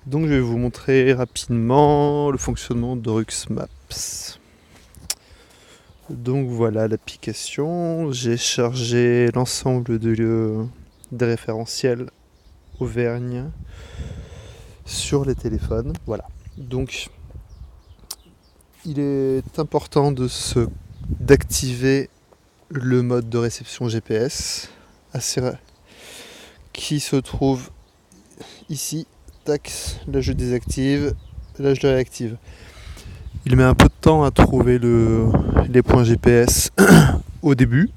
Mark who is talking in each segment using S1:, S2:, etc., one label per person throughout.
S1: Donc je vais vous montrer rapidement le fonctionnement d'Orux Maps. Donc voilà l'application, j'ai chargé l'ensemble des référentiels Auvergne sur les téléphones. Voilà. Donc il est important d'activer le mode de réception GPS qui se trouve ici. Tac, là je désactive, là je le réactive. Il met un peu de temps à trouver les points GPS au début.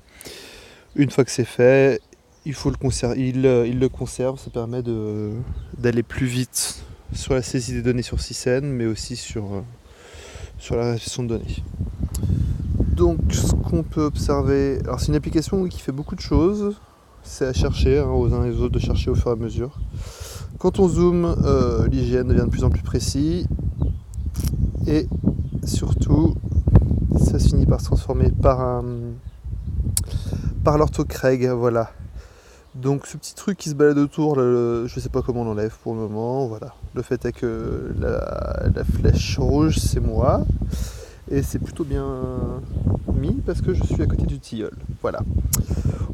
S1: Une fois que c'est fait, il le conserve, ça permet d'aller plus vite sur la saisie des données sur SysN, mais aussi sur la réception de données. Donc ce qu'on peut observer, alors c'est une application qui fait beaucoup de choses, c'est à chercher aux uns et aux autres de chercher au fur et à mesure. Quand on zoome, l'IGN devient de plus en plus précis et surtout ça se finit par se transformer par l'orthocraig, voilà. Donc ce petit truc qui se balade autour, je sais pas comment on l'enlève pour le moment, voilà. Le fait est que la flèche rouge c'est moi, et c'est plutôt bien mis parce que je suis à côté du tilleul, voilà.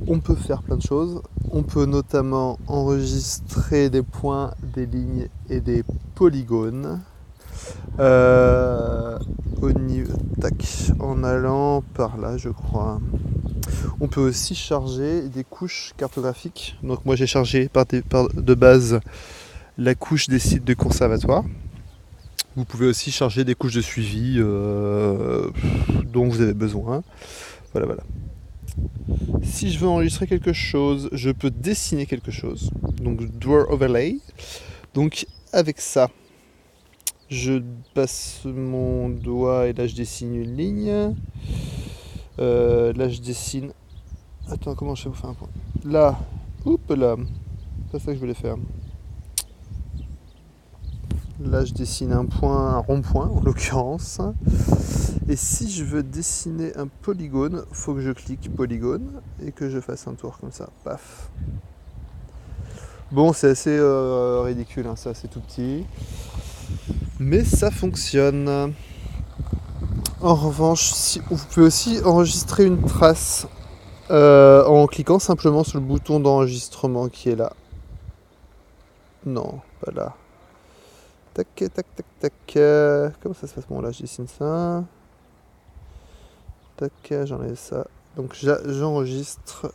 S1: On peut faire plein de choses, on peut notamment enregistrer des points, des lignes et des polygones. Au niveau, tac, en allant par là je crois. On peut aussi charger des couches cartographiques. Donc moi j'ai chargé de base la couche des sites de conservatoire. Vous pouvez aussi charger des couches de suivi dont vous avez besoin. Voilà, voilà. Si je veux enregistrer quelque chose, je peux dessiner quelque chose. Donc Draw Overlay. Donc avec ça, je passe mon doigt et là je dessine une ligne. Là je dessine. Attends, comment je fais pour faire un point? Là, oups là, c'est pas ça que je voulais faire. Là, je dessine un point, un rond-point en l'occurrence. Et si je veux dessiner un polygone, il faut que je clique polygone et que je fasse un tour comme ça. Paf. Bon, c'est assez ridicule, hein, ça, c'est tout petit. Mais ça fonctionne. En revanche, vous pouvez aussi enregistrer une trace en cliquant simplement sur le bouton d'enregistrement qui est là. Non, pas là. Tac, tac, tac, tac. Comment ça se passe? Bon, là, je dessine ça. Tac, j'enlève ça. Donc, j'enregistre.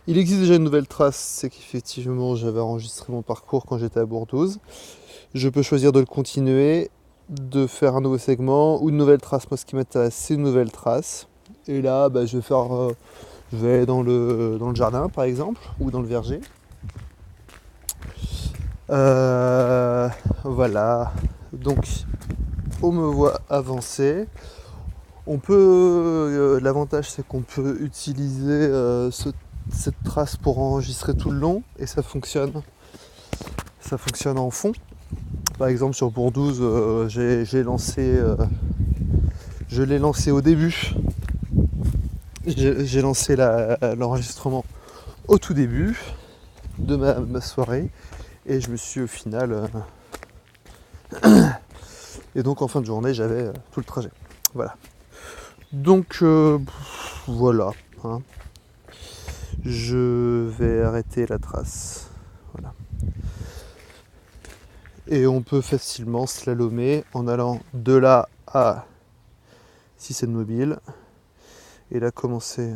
S1: Il existe déjà une nouvelle trace, c'est qu'effectivement, j'avais enregistré mon parcours quand j'étais à Bourdouze. Je peux choisir de le continuer, de faire un nouveau segment ou une nouvelle trace. Moi, ce qui m'intéresse, c'est une nouvelle trace. Et là, je vais faire. Je vais aller dans le jardin, par exemple, ou dans le verger. Voilà. Donc, on me voit avancer. On peut. L'avantage, c'est qu'on peut utiliser cette trace pour enregistrer tout le long et ça fonctionne. Ça fonctionne en fond. Par exemple, sur Bourdouze, j'ai lancé. Je l'ai lancé au début. J'ai lancé l'enregistrement au tout début de ma soirée et je me suis au final. Et donc en fin de journée, j'avais tout le trajet. Voilà. Donc voilà. Hein. Je vais arrêter la trace. Voilà. Et on peut facilement slalomer en allant de là à si c'est mobile. Et là commencer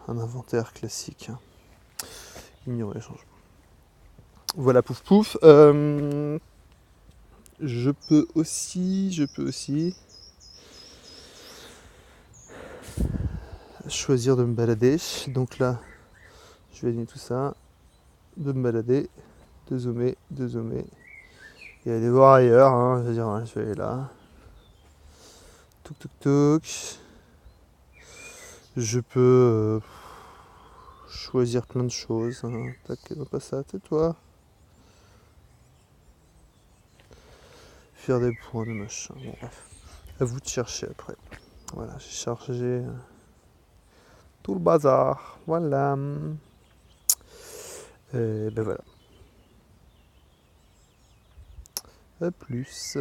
S1: un inventaire classique. Ignorer les changements. Voilà, pouf pouf. Je peux aussi choisir de me balader. Donc là, je vais éliminer tout ça, de me balader, de zoomer, et aller voir ailleurs. Hein. Je vais aller là. Touk touk touk. Je peux choisir plein de choses. Hein. Tac, non pas ça, tais-toi. Faire des points de machin. Bon, bref. À vous de chercher après. Voilà, j'ai chargé tout le bazar. Voilà. Et ben voilà. À plus.